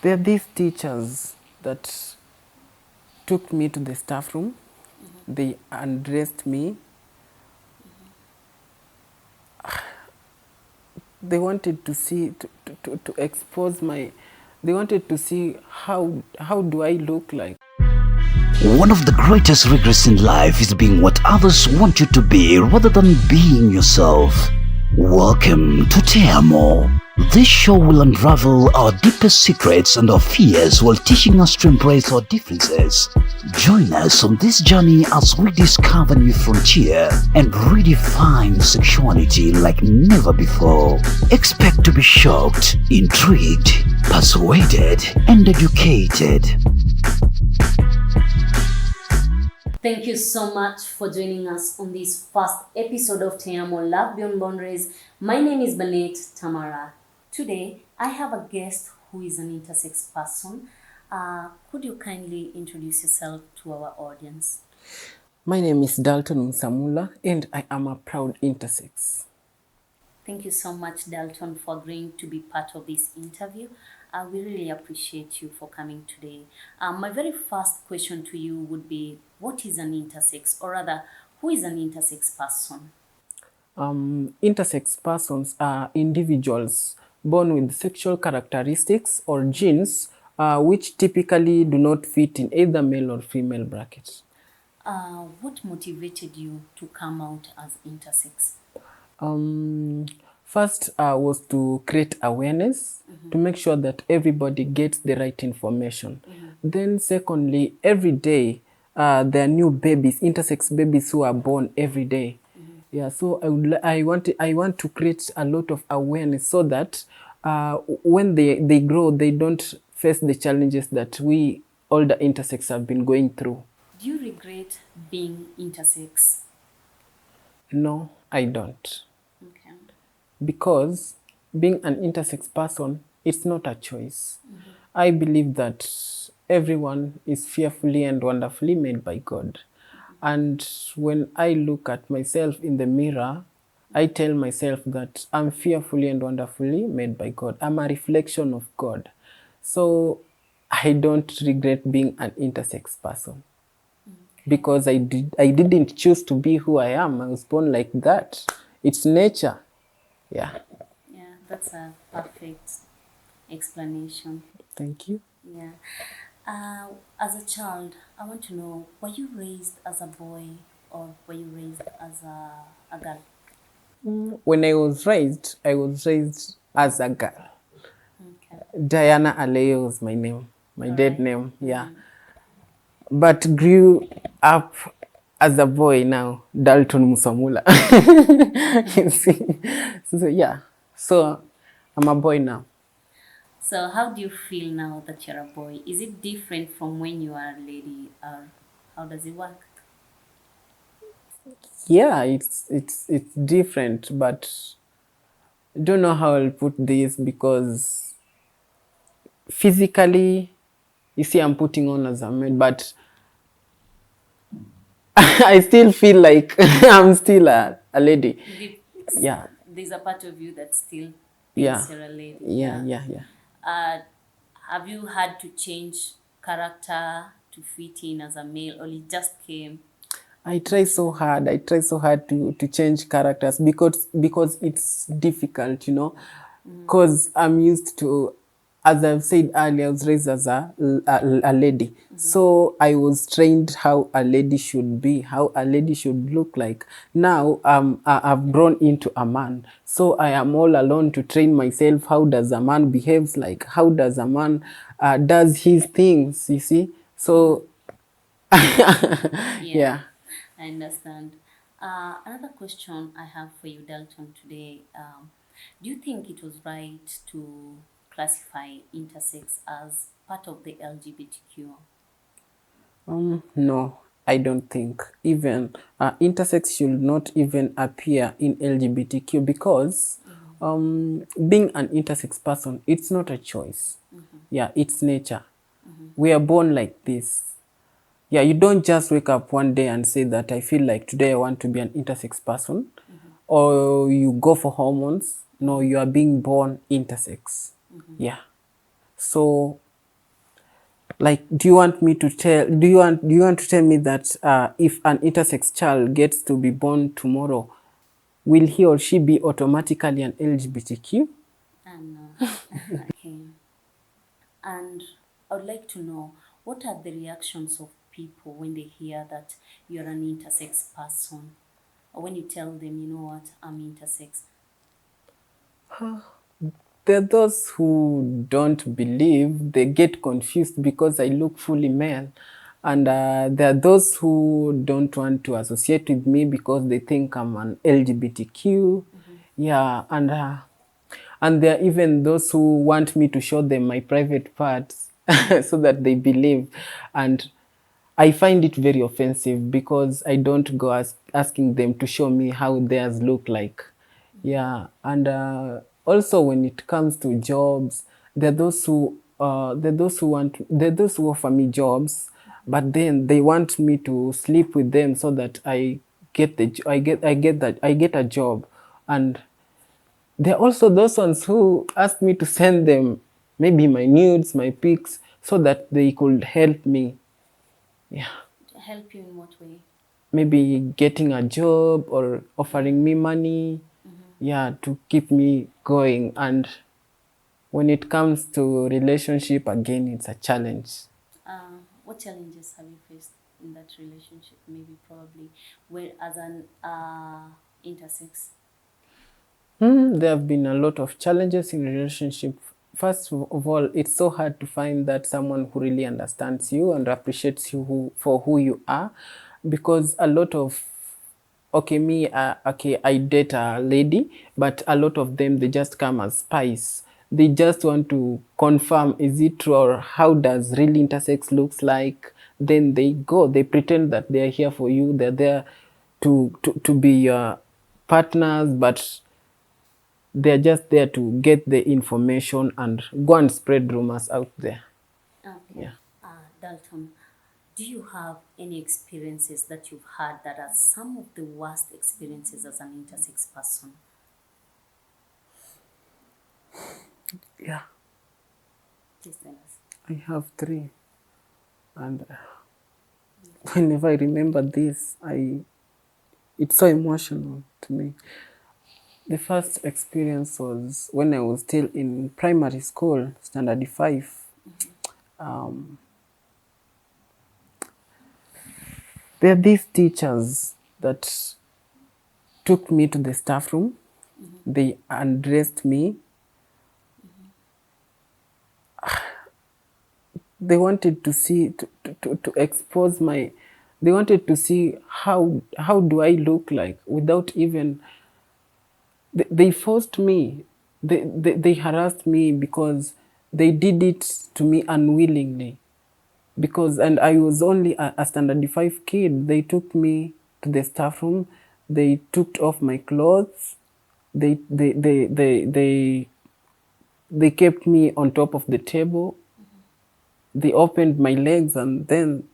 There are these teachers that took me to the staff room. They undressed me. They wanted to see, to expose my, they wanted to see how do I look like. One of the greatest regrets in life is being what others want you to be rather than being yourself. Welcome to TE-AMO. This show will unravel our deepest secrets and our fears while teaching us to embrace our differences. Join us on this journey as we discover new frontier and redefine sexuality like never before. Expect to be shocked, intrigued, persuaded, and educated. Thank you so much for joining us on this first episode of TE-AMO Love Beyond Boundaries. My name is Banet Tamara. Today, I have a guest who is an intersex person. Could you kindly introduce yourself to our audience? My name is Dalton and I am a proud intersex. Thank you so much, Dalton, for agreeing to be part of this interview. We really appreciate you for coming today. My very first question to you would be, what is an intersex, or rather, who is an intersex person? Intersex persons are individuals born with sexual characteristics or genes which typically do not fit in either male or female bracket. What motivated you to come out as intersex? First was to create awareness, to make sure that everybody gets the right information. Then secondly, every day there are new babies, intersex babies who are born every day. Yeah, so I want to create a lot of awareness so that when they grow, they don't face the challenges that we older intersex have been going through. Do you regret being intersex? No, I don't. Okay. Because being an intersex person, it's not a choice. I believe that everyone is fearfully and wonderfully made by God. And when I look at myself in the mirror, I tell myself that I'm fearfully and wonderfully made by God. I'm a reflection of God. So I don't regret being an intersex person. Because I didn't choose to be who I am. I was born like that. It's nature. Yeah. Yeah, that's a perfect explanation. Thank you. Yeah. As a child, I want to know, were you raised as a boy or were you raised as a girl? When I was raised as a girl. Okay. Diana Aleo was my name, my dead name, yeah. But grew up as a boy now, Dalton Musamula. You see? So, yeah. So I'm a boy now. So how do you feel now that you're a boy? Is it different from when you are a lady, or how does it work? Yeah, it's different, but I don't know how I'll put this because physically, you see, I'm putting on as a man, but I still feel like I'm still a lady. Yeah. There's a part of you that still Yeah. thinks you're a lady. Yeah. Have you had to change character to fit in as a male, or it just came? I try so hard to change characters because it's difficult, you know, because I'm used to, as I've said earlier, I was raised as a lady. So I was trained how a lady should be, how a lady should look like. Now I've grown into a man. So I am all alone to train myself. How does a man behaves like? How does a man does his things, you see? So, yeah. I understand. Another question I have for you, Dalton, today. Do you think it was right to classify intersex as part of the LGBTQ? No, I don't think. Even intersex should not even appear in LGBTQ because being an intersex person, it's not a choice. Yeah, it's nature. We are born like this. Yeah, you don't just wake up one day and say that I feel like today I want to be an intersex person, or you go for hormones. No, you are being born intersex. Yeah. So Like, do you want to tell me that if an intersex child gets to be born tomorrow, will he or she be automatically an LGBTQ? And okay. And I would like to know, what are the reactions of people when they hear that you're an intersex person? Or when you tell them, you know what, I'm intersex? There are those who don't believe, they get confused because I look fully male. And there are those who don't want to associate with me because they think I'm an LGBTQ. Yeah, and there are even those who want me to show them my private parts so that they believe. And I find it very offensive because I don't go asking them to show me how theirs look like. Yeah, and also when it comes to jobs, there are those who offer me jobs, but then they want me to sleep with them so that I get the j- I get a job. And there are also those ones who ask me to send them maybe my nudes, my pics, so that they could help me. Yeah, Help you in what way? maybe getting a job or offering me money. Yeah, to keep me going. And when it comes to relationship, again, it's a challenge. What challenges have you faced in that relationship? Maybe probably where as an intersex. There have been a lot of challenges in relationship. First of all, it's so hard to find that someone who really understands you and appreciates you for who you are, because a lot of I date a lady, but a lot of them, they just come as spies. They just want to confirm, is it true, or how does really intersex looks like. Then they pretend that they are here for you, they're there to be your partners, but they're just there to get the information and go and spread rumors out there. Okay. Yeah. Dalton, do you have any experiences that you've had that are some of the worst experiences as an intersex person? Yeah, Please tell us. I have three. And whenever I remember this, it's so emotional to me. The first experience was when I was still in primary school, standard 5. Um, there are these teachers that took me to the staff room. They undressed me. They wanted to see to expose my. They wanted to see how do I look like without even. They forced me. They harassed me because they did it to me unwillingly. Because and I was only a standard 5 kid. They took me to the staff room. They took off my clothes. They they they they they they kept me on top of the table. They opened my legs and then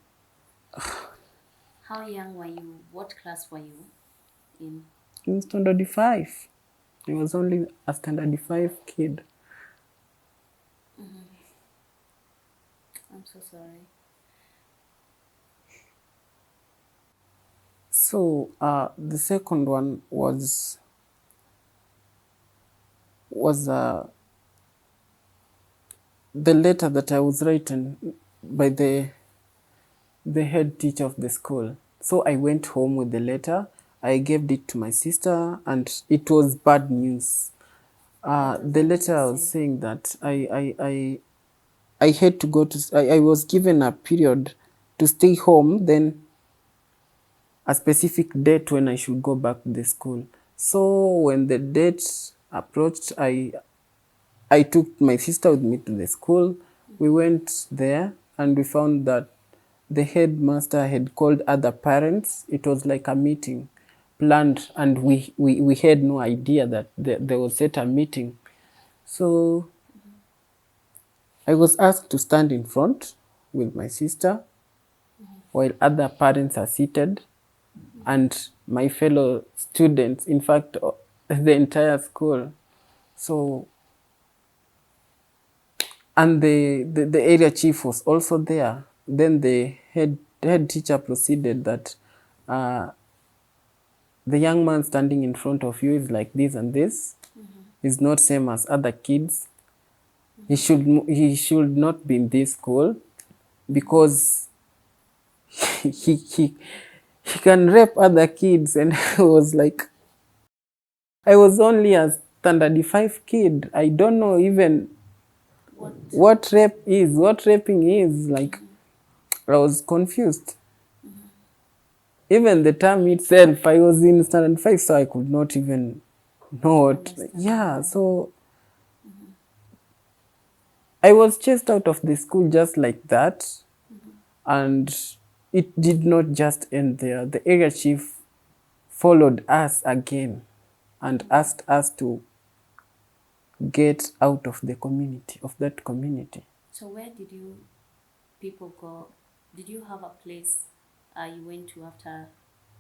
How young were you? What class were you in? in standard 5. I was only a standard 5 kid. I'm so sorry. So the second one was the letter that I was written by the head teacher of the school. So I went home with the letter. I gave it to my sister, and it was bad news. The letter was saying that I had to go to. I was given a period to stay home. Then a specific date when I should go back to the school. So when the date approached, I took my sister with me to the school. We went there and we found that the headmaster had called other parents. It was like a meeting planned, and we had no idea that there was such a meeting. So I was asked to stand in front with my sister while other parents are seated, and my fellow students, in fact, the entire school. So And the area chief was also there. Then the head teacher proceeded that the young man standing in front of you is like this and this, is not same as other kids. He should not be in this school because he can rape other kids. And I was like, I was only a standard 5 kid. I don't know even what raping is. Like, I was confused. Even the term itself, I was in standard 5, so I could not even know what. Yeah, so I was chased out of the school just like that. And it did not just end there. The area chief followed us again and asked us to get out of the community, of that community. So where did you people go? Did you have a place you went to after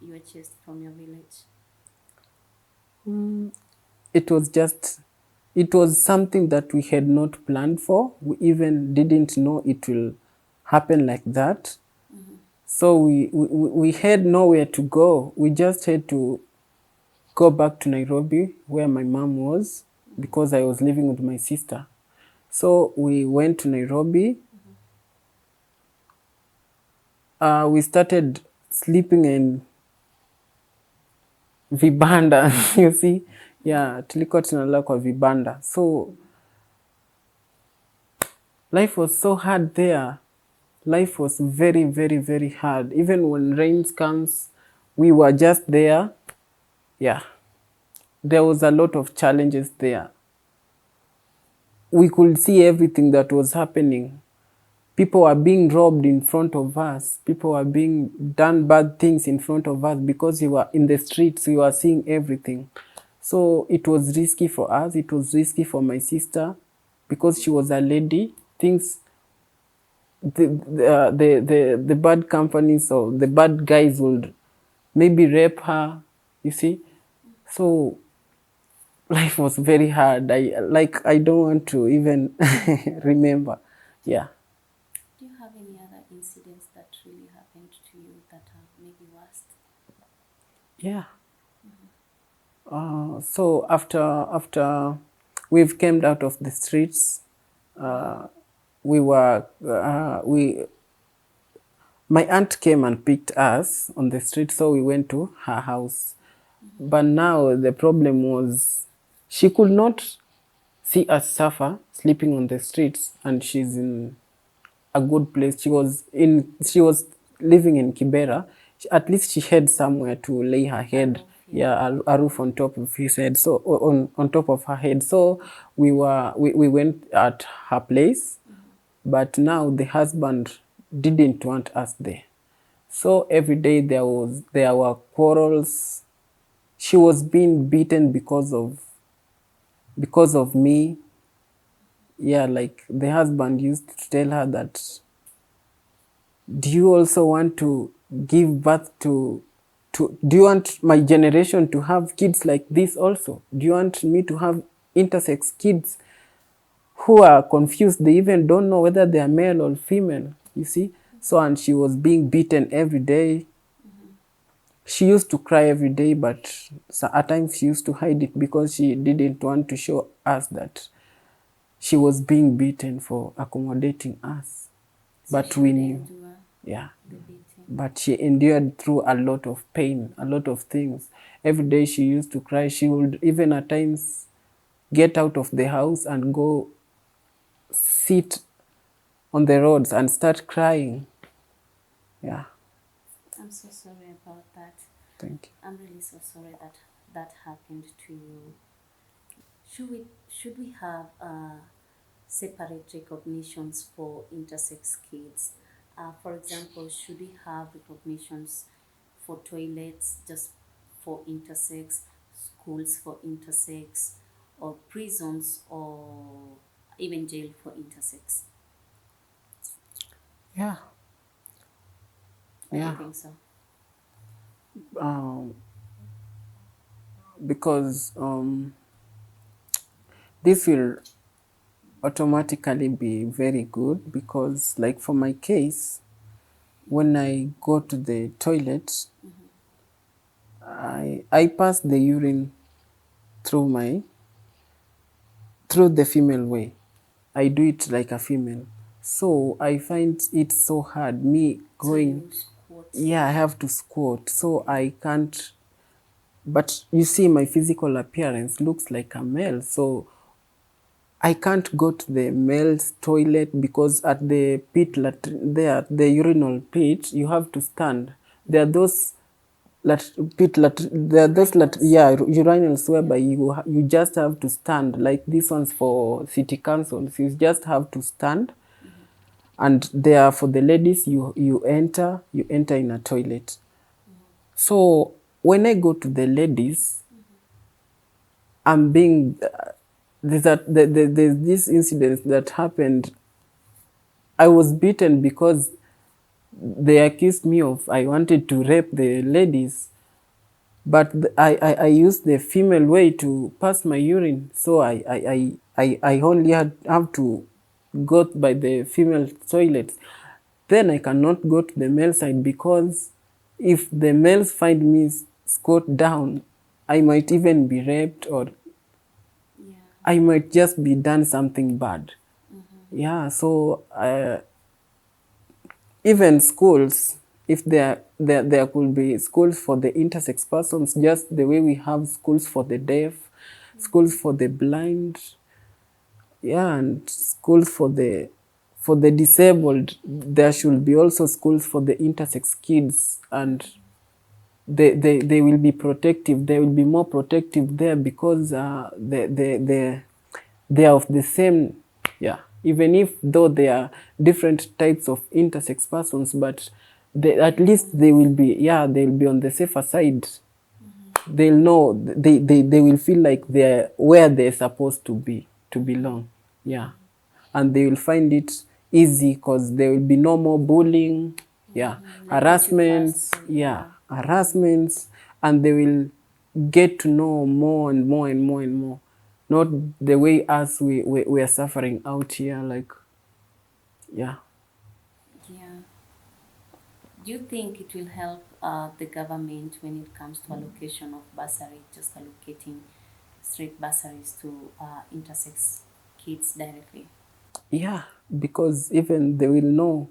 you were chased from your village? It was something that we had not planned for. We even didn't know it will happen like that. So we had nowhere to go. We just had to go back to Nairobi where my mom was because I was living with my sister. So we went to Nairobi. We started sleeping in vibanda, you see. Yeah, tulikuwa tunalala kwa vibanda. So life was so hard there. Life was very, very, very hard. Even when rains comes, we were just there. Yeah. There was a lot of challenges there. We could see everything that was happening. People were being robbed in front of us. People were being done bad things in front of us because we were in the streets. We were seeing everything. So it was risky for us. It was risky for my sister because she was a lady. Things, the bad companies or the bad guys would maybe rape her, you see. So life was very hard. I don't want to even remember. Yeah. Do you have any other incidents that really happened to you that are maybe worst? Yeah. So after we've came out of the streets, my aunt came and picked us on the street, so we went to her house. But now the problem was she could not see us suffer sleeping on the streets, and she's in a good place. She was living in Kibera. At least she had somewhere to lay her head. A roof on top of his head. So on top of her head. So we went at her place, but now the husband didn't want us there. So every day there were quarrels. She was being beaten because of me. Yeah, like the husband used to tell her that, do you also want to give birth to do you want my generation to have kids like this also? Do you want me to have intersex kids who are confused? They even don't know whether they are male or female, you see? So, and she was being beaten every day. She used to cry every day, but at times she used to hide it because she didn't want to show us that she was being beaten for accommodating us. But we knew. Yeah. But she endured through a lot of pain, a lot of things. Every day she used to cry. She would even at times get out of the house and go sit on the roads and start crying. Yeah. I'm so sorry about that. Thank you. I'm really so sorry that that happened to you. Should we have separate recognitions for intersex kids? For example, should we have recognitions for toilets just for intersex, schools for intersex, or prisons, or even jail for intersex? Yeah. I Yeah. don't think so. Because this will automatically be very good, because like for my case, when I go to the toilet, I pass the urine through the female way. I do it like a female. So I find it so hard, me going, So you squat. yeah, I have to squat. So I can't, but you see my physical appearance looks like a male. So I can't go to the male's toilet, because at the there, the urinal pit, you have to stand. There are those there are those urinals whereby you just have to stand, like this one's for city councils. You just have to stand, and there for the ladies, you enter in a toilet. So when I go to the ladies, I'm being there's this incident that happened. I was beaten because they accused me of I wanted to rape the ladies, but I used the female way to pass my urine, so I only have to go by the female toilets. Then I cannot go to the male side, because if the males find me squat down, I might even be raped, or Yeah. I might just be done something bad. Yeah, so even schools, if there could be schools for the intersex persons, just the way we have schools for the deaf, schools for the blind, yeah, and schools for the disabled, there should be also schools for the intersex kids, and they will be protective. They will be more protective there, because they are of the same, yeah. Even if though they are different types of intersex persons, but at least they will be, yeah, they'll be on the safer side. They'll know, they will feel like they're where they're supposed to be, to belong, yeah. And they will find it easy, because there will be no more bullying, yeah, Like what you harassments, passed through, yeah, harassments, and they will get to know more and more and more and more. Not the way us we are suffering out here, like, yeah. Yeah. Do you think it will help the government when it comes to allocation of bursary, just allocating straight bursaries to intersex kids directly? Yeah, because even they will know,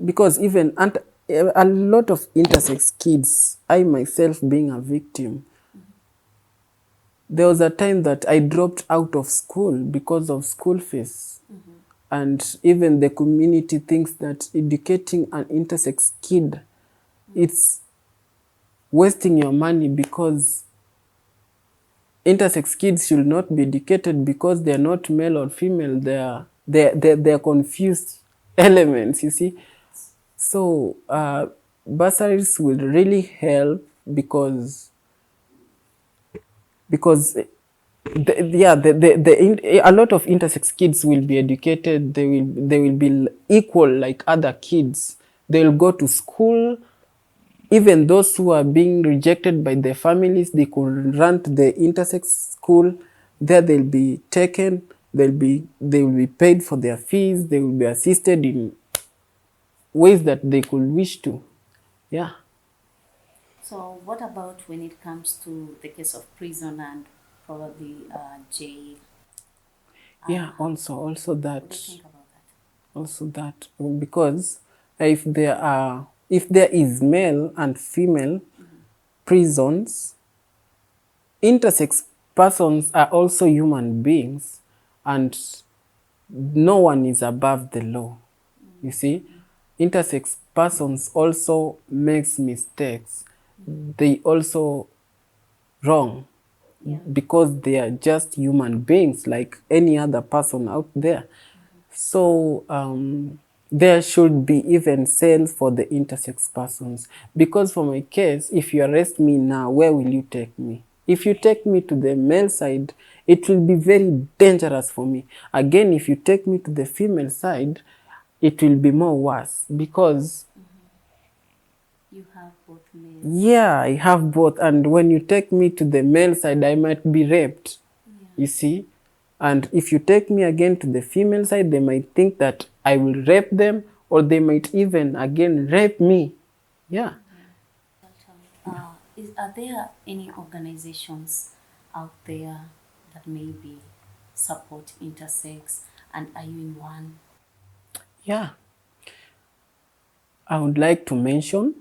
because even a lot of intersex kids, I myself being a victim, there was a time that I dropped out of school because of school fees. And even the community thinks that educating an intersex kid, it's wasting your money, because intersex kids should not be educated, because they're not male or female. They're confused elements, you see. So bursaries will really help, because a lot of intersex kids will be educated. They will be equal like other kids. They'll go to school. Even those who are being rejected by their families, they could run to the intersex school. There they'll be taken. They will be paid for their fees. They will be assisted in ways that they could wish to. Yeah. So what about when it comes to the case of prison and probably jail? Yeah, also What do you that. think about that? Also that, because if there is male and female prisons, intersex persons are also human beings, and no one is above the law. You see, intersex persons also makes mistakes. They also wrong, Yeah. because they are just human beings like any other person out there. So there should be even cells for the intersex persons, because for my case, if you arrest me now, where will you take me? If you take me to the male side, it will be very dangerous for me. Again, if you take me to the female side, it will be more worse, because You have both males. yeah, I have both. And when you take me to the male side, I might be raped. Yeah. You see? And if you take me again to the female side, they might think that I will rape them, or they might even again rape me. Yeah. Are there any organizations out there that maybe support intersex, and are you in one? Yeah. I would like to mention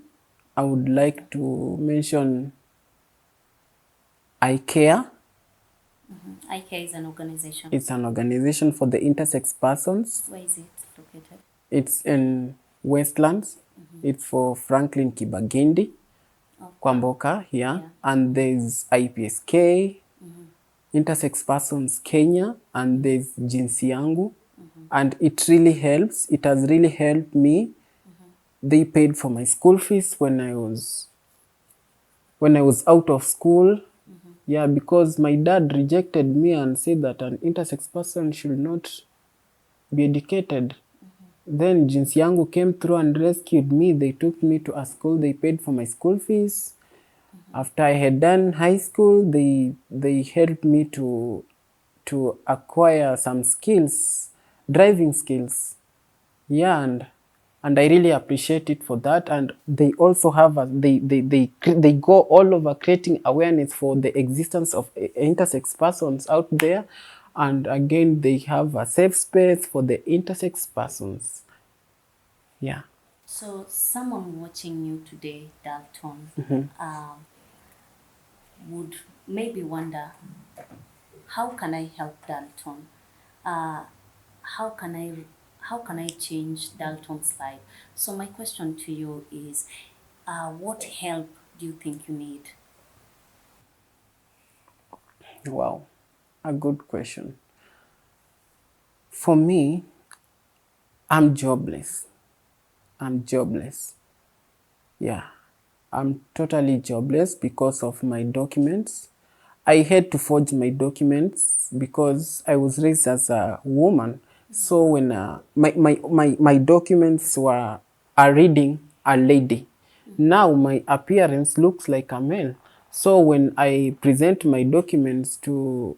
I Care. ICARE is an organization. It's an organization for the intersex persons. Where is it located? It's in Westlands. It's for Franklin Kibagindi, Kwamboka here. Yeah. And there's IPSK, Intersex Persons Kenya, and there's Jinsi Yangu. And it really helps. It has really helped me. They paid for my school fees when I was out of school. Yeah, because my dad rejected me and said that an intersex person should not be educated. Then Jinsi Yangu came through and rescued me. They took me to a school. They paid for my school fees. After I had done high school, they helped me to acquire some skills, driving skills. Yeah, and I really appreciate it for that. And they also have they go all over creating awareness for the existence of intersex persons out there. And again, they have a safe space for the intersex persons. Yeah. So someone watching you today, Dalton, would maybe wonder, how can I help Dalton? How can I change Dalton's life? So my question to you is, what help do you think you need? Wow, a good question. For me, I'm jobless. Yeah, I'm totally jobless because of my documents. I had to forge my documents because I was raised as a woman. So when my documents are reading a lady, now my appearance looks like a male. So when I present my documents to,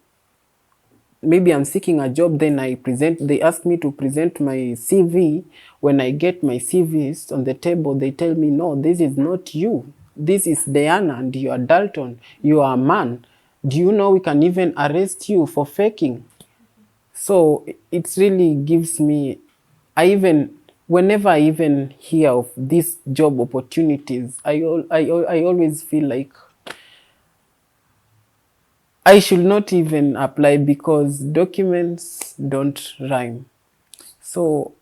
maybe I'm seeking a job, then they ask me to present my CV. When I get my CVs on the table, they tell me, no, this is not you. This is Diana and you are Dalton. You are a man. Do you know we can even arrest you for faking? So it really gives me, whenever I even hear of these job opportunities, I always feel like I should not even apply because documents don't rhyme. So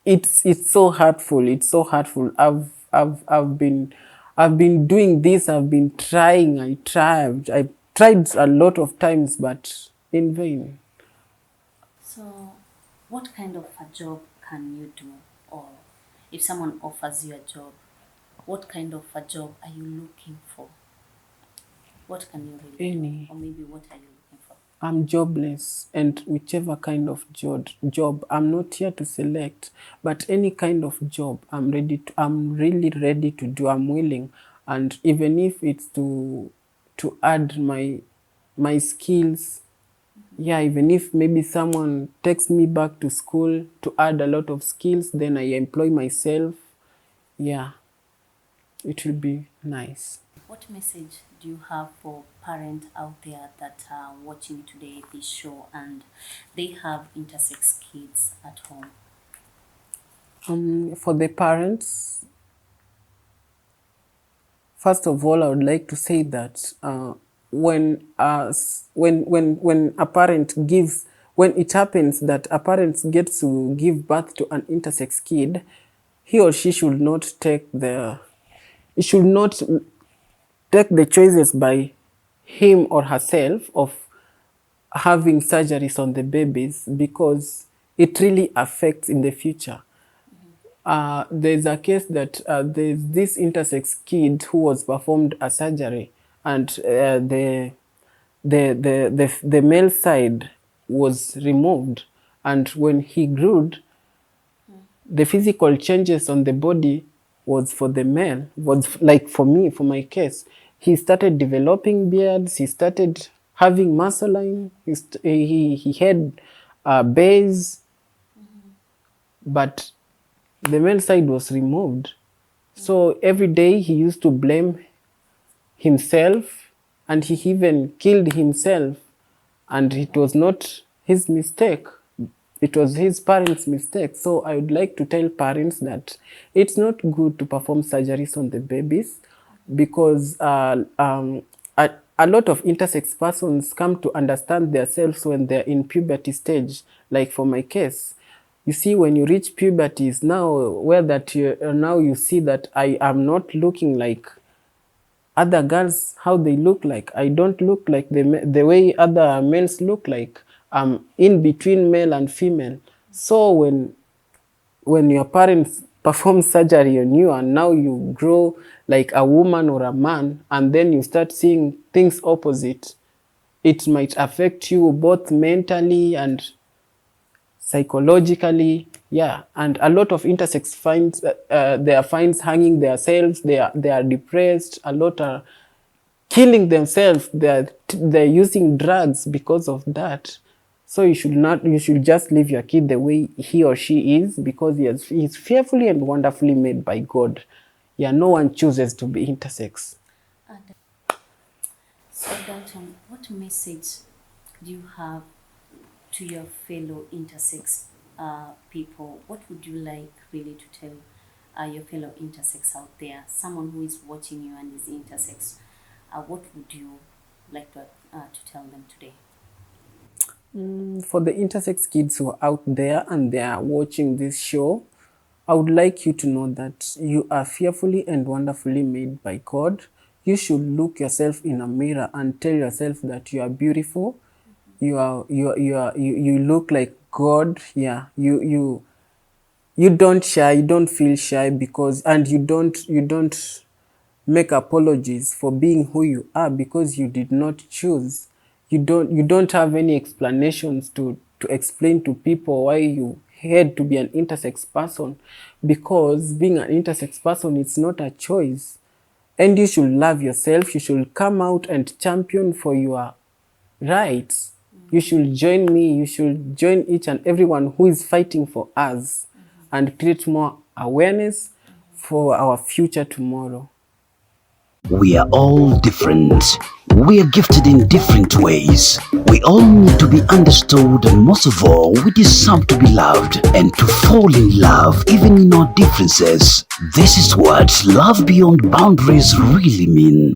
it's so hurtful. It's so hurtful. I've been doing this. I've been trying. I tried a lot of times, but in vain. So, what kind of a job can you do? Or if someone offers you a job, what kind of a job are you looking for? What can you really do? Or maybe what are you looking for? I'm jobless, and whichever kind of job, I'm not here to select, but any kind of job, I'm really ready to do. I'm willing, and even if it's to add my skills, yeah, even if maybe someone takes me back to school to add a lot of skills, then I employ myself. Yeah, it will be nice. What message do you have for parents out there that are watching today this show and they have intersex kids at home? For the parents, first of all, I would like to say that when a parent gives, when it happens that a parent gets to give birth to an intersex kid, he or she should not take the choices by him or herself of having surgeries on the babies, because it really affects in the future. There's a case that there's this intersex kid who was performed a surgery, and the male side was removed, and when he grew, the physical changes on the body was for the male, was like for me, for my case. He started developing beards, he started having muscle line. He had base, but the male side was removed. So every day he used to blame himself, and he even killed himself, and it was not his mistake. It was his parents' mistake. So I would like to tell parents that it's not good to perform surgeries on the babies, because a lot of intersex persons come to understand themselves when they're in puberty stage. Like for my case, you see, when you reach puberty is now where that now you see that I am not looking like other girls, how they look like. I don't look like the way other males look like. I'm in between male and female. So when your parents perform surgery on you and now you grow like a woman or a man, and then you start seeing things opposite, it might affect you both mentally and psychologically. Yeah, and a lot of intersex finds their finds hanging themselves. They are depressed. A lot are killing themselves. They're using drugs because of that. So you should not. You should just leave your kid the way he or she is, because he's fearfully and wonderfully made by God. Yeah, no one chooses to be intersex. So Dalton, what message do you have to your fellow intersex people? What would you like really to tell your fellow intersex out there? Someone who is watching you and is intersex, what would you like to tell them today? For the intersex kids who are out there and they are watching this show, I would like you to know that you are fearfully and wonderfully made by God. You should look yourself in a mirror and tell yourself that you are beautiful. You look like God. Yeah, you don't shy. You don't feel shy, because, and you don't make apologies for being who you are, because you did not choose. You don't have any explanations to explain to people why you had to be an intersex person, because being an intersex person, it's not a choice. And you should love yourself. You should come out and champion for your rights. You should join me. You should join each and everyone who is fighting for us, and create more awareness for our future tomorrow. We are all different. We are gifted in different ways. We all need to be understood, and most of all, we deserve to be loved and to fall in love even in our differences. This is what love beyond boundaries really means.